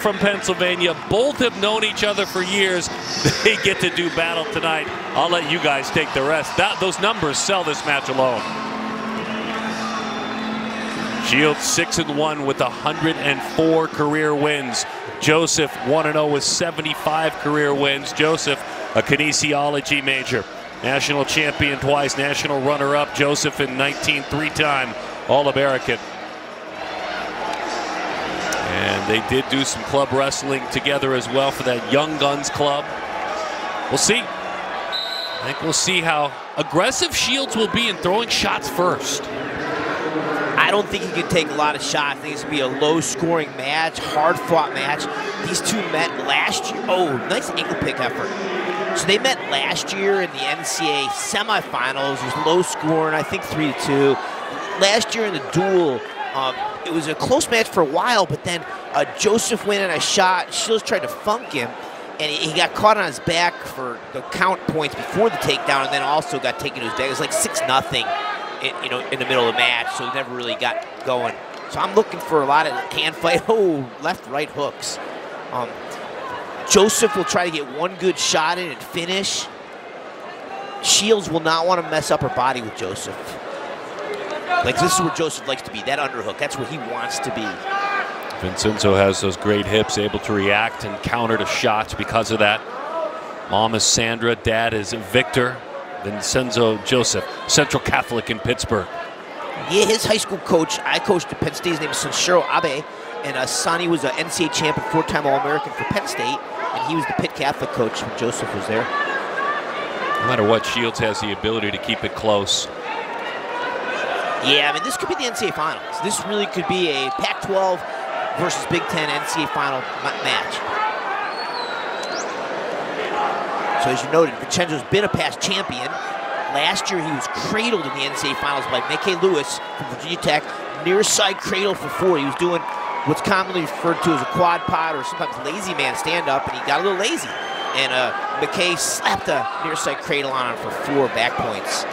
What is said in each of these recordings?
from Pennsylvania. Both have known each other for years. They get to do battle tonight. I'll let you guys take the rest. Those numbers sell this match alone. Shields 6-1 with 104 career wins. Joseph 1-0 with 75 career wins. Joseph, a kinesiology major. National champion twice, national runner-up. Joseph in 19, three-time All-American. And they did do some club wrestling together as well for that Young Guns club. We'll see. I think we'll see how aggressive Shields will be in throwing shots first. I don't think he can take a lot of shots. I think it's going to be a low-scoring match, hard-fought match. These two met last year. Oh, nice ankle pick effort. So they met last year in the NCAA semifinals. It was low-scoring, I think 3-2. Last year in the duel, it was a close match for a while, but then Joseph went in a shot. Shields tried to funk him, and he got caught on his back for the count points before the takedown, and then also got taken to his back. It was like 6-0 in the middle of the match, so he never really got going. So I'm looking for a lot of hand fight. Oh, left-right hooks. Joseph will try to get one good shot in and finish. Shields will not want to mess up her body with Joseph. Like, this is where Joseph likes to be, that underhook. That's where he wants to be. Vincenzo has those great hips, able to react and counter to shots because of that. Mom is Sandra, dad is Victor. Vincenzo Joseph, Central Catholic in Pittsburgh. Yeah, his high school coach, I coached at Penn State, his name is Sanshiro Abe, and Sonny was an NCAA champion, four-time All-American for Penn State, and he was the Pitt Catholic coach when Joseph was there. No matter what, Shields has the ability to keep it close. Yeah, I mean, this could be the NCAA Finals. This really could be a Pac-12 versus Big Ten NCAA Final match. So as you noted, Vincenzo's been a past champion. Last year, he was cradled in the NCAA Finals by Mickey Lewis from Virginia Tech. Near side cradle for 4. He was doing what's commonly referred to as a quad pod or sometimes lazy man stand-up, and he got a little lazy. And McKay slapped a near side cradle on him for 4 back points.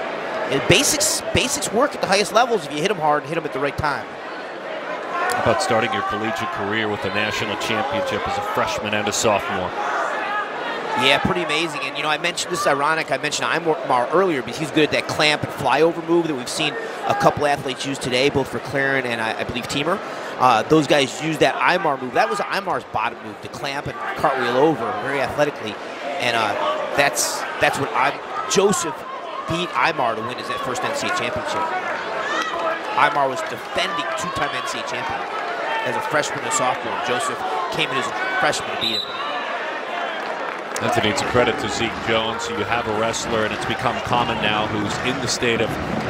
And basics work at the highest levels if you hit them hard and hit them at the right time. How about starting your collegiate career with a national championship as a freshman and a sophomore? Yeah, pretty amazing. And, you know, I mentioned this ironic. I mentioned Imar earlier because he's good at that clamp and flyover move that we've seen a couple athletes use today, both for Claren and I believe Teamer. Those guys use that Imar move. That was Imar's bottom move, to clamp and cartwheel over very athletically. And that's what Joseph beat Imar to win his first NCAA championship. Imar was defending two-time NCAA champion as a freshman and sophomore. Joseph came in as a freshman to beat him. Anthony, it's a credit to Zeke Jones. You have a wrestler, and it's become common now, who's in the state of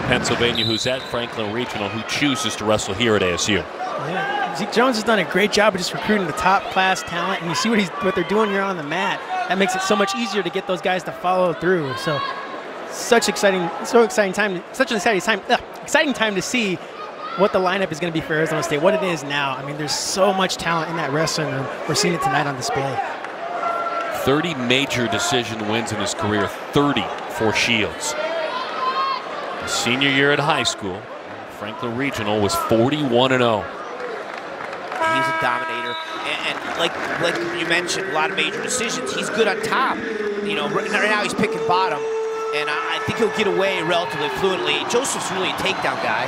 Pennsylvania, who's at Franklin Regional, who chooses to wrestle here at ASU. Yeah, Zeke Jones has done a great job of just recruiting the top-class talent, and you see what they're doing here on the mat. That makes it so much easier to get those guys to follow through. So, exciting time to see what the lineup is going to be for Arizona State, what it is now. I mean, there's so much talent in that wrestling room. We're seeing it tonight on display. 30 major decision wins in his career, 30 for Shields. His senior year at high school, Franklin Regional was 41-0. He's a dominator, and like you mentioned, a lot of major decisions. He's good on top. You know, right now he's picking bottom, and I think he'll get away relatively fluently. Joseph's really a takedown guy.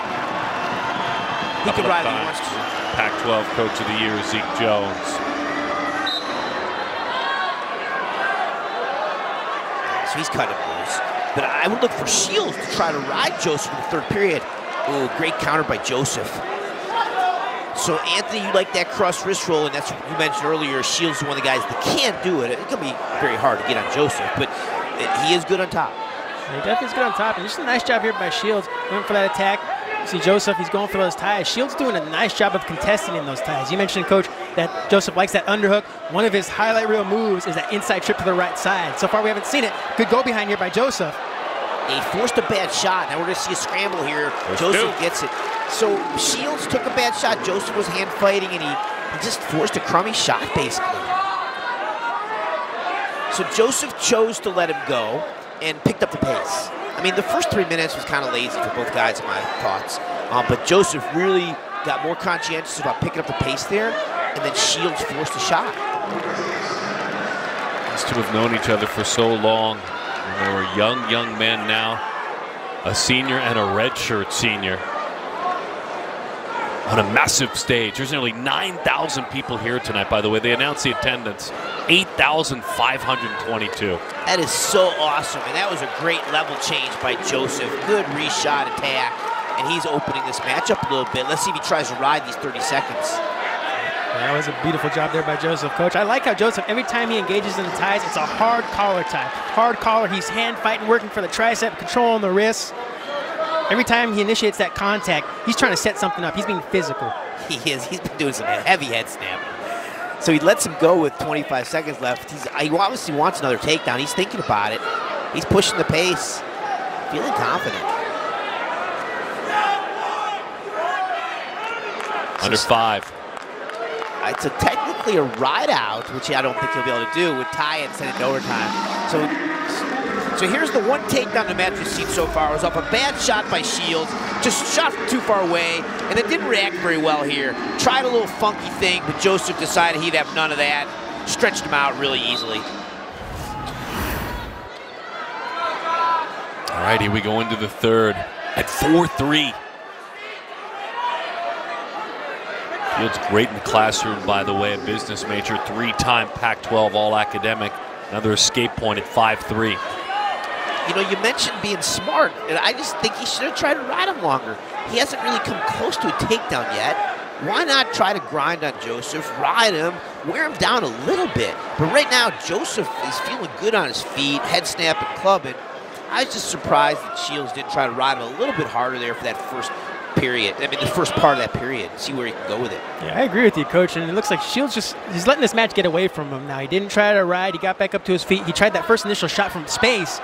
He can ride if he wants to. Pac-12 Coach of the Year, Zeke Jones. So he's cutting loose. But I would look for Shields to try to ride Joseph in the third period. Oh, great counter by Joseph. So, Anthony, you like that cross wrist roll, and that's what you mentioned earlier. Shields is one of the guys that can't do it. It's going to be very hard to get on Joseph, but he is good on top. Yeah, he definitely is good on top. And just a nice job here by Shields. Went for that attack. You see Joseph, he's going for those ties. Shields doing a nice job of contesting in those ties. You mentioned, Coach, that Joseph likes that underhook. One of his highlight reel moves is that inside trip to the right side. So far, we haven't seen it. Good go behind here by Joseph. He forced a bad shot. Now we're going to see a scramble here. Joseph gets it. So Shields took a bad shot. Joseph was hand fighting, and he just forced a crummy shot, basically. So Joseph chose to let him go and picked up the pace. I mean, the first 3 minutes was kind of lazy for both guys, in my thoughts. But Joseph really got more conscientious about picking up the pace there. and then Shields forced a shot. These two have known each other for so long. And they were young men now. A senior and a redshirt senior. On a massive stage. There's nearly 9,000 people here tonight, by the way. They announced the attendance. 8,522. That is so awesome, and that was a great level change by Joseph. Good reshot attack, and he's opening this match up a little bit. Let's see if he tries to ride these 30 seconds. That was a beautiful job there by Joseph, Coach. I like how Joseph, every time he engages in the ties, it's a hard collar tie. Hard collar, he's hand fighting, working for the tricep, controlling the wrists. Every time he initiates that contact, he's trying to set something up. He's being physical. He is. He's been doing some heavy head snap. So he lets him go with 25 seconds left. He obviously wants another takedown. He's thinking about it. He's pushing the pace, feeling confident. Under 5. It's technically a ride out, which I don't think he'll be able to do, with tie and send it to overtime. So here's the one takedown the match we've seen so far. It was off a bad shot by Shields, just shot from too far away, and it didn't react very well here. Tried a little funky thing, but Joseph decided he'd have none of that. Stretched him out really easily. All righty, we go into the third at 4-3. Shields great in the classroom, by the way, a business major, 3-time Pac-12 All-Academic. Another escape point at 5-3. You know, you mentioned being smart, and I just think he should have tried to ride him longer. He hasn't really come close to a takedown yet. Why not try to grind on Joseph, ride him, wear him down a little bit? But right now, Joseph is feeling good on his feet, head snap and clubbing. I was just surprised that Shields didn't try to ride him a little bit harder there for that first period. I mean, the first part of that period. See where he can go with it. Yeah, I agree with you, Coach. And it looks like Shields he's letting this match get away from him now. He didn't try to ride. He got back up to his feet. He tried that first initial shot from space.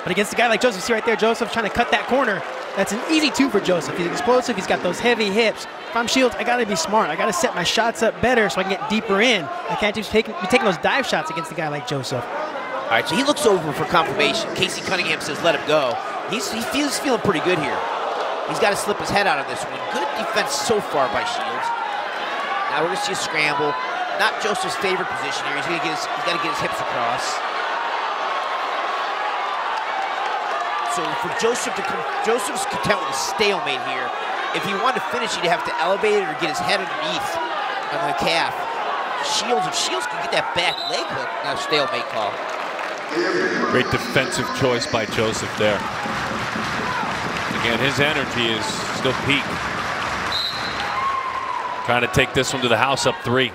But against a guy like Joseph, see right there, Joseph trying to cut that corner. That's an easy 2 for Joseph. He's explosive. He's got those heavy hips. If I'm Shields, I got to be smart. I got to set my shots up better so I can get deeper in. I can't just be taking those dive shots against a guy like Joseph. All right, so he looks over for confirmation. Casey Cunningham says let him go. He's feeling pretty good here. He's got to slip his head out of this one. Good defense so far by Shields. Now we're going to see a scramble. Not Joseph's favorite position here. He's got to get his hips across. So for Joseph's content with a stalemate here. If he wanted to finish, he'd have to elevate it or get his head underneath on the calf. If Shields can get that back leg hook, now stalemate call. Great defensive choice by Joseph there. Again, his energy is still peak. Trying to take this one to the house, up 3.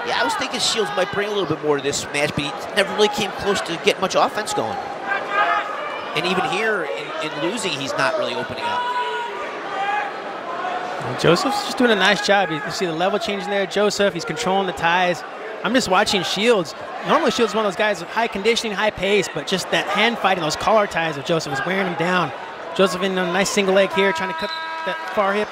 Yeah, I was thinking Shields might bring a little bit more to this match, but he never really came close to getting much offense going. And even here, in losing, he's not really opening up. Well, Joseph's just doing a nice job. You see the level changing there. Joseph, he's controlling the ties. I'm just watching Shields. Normally, Shields is one of those guys with high conditioning, high pace, but just that hand fighting, those collar ties of Joseph is wearing him down. Joseph in a nice single leg here, trying to cut that far hip.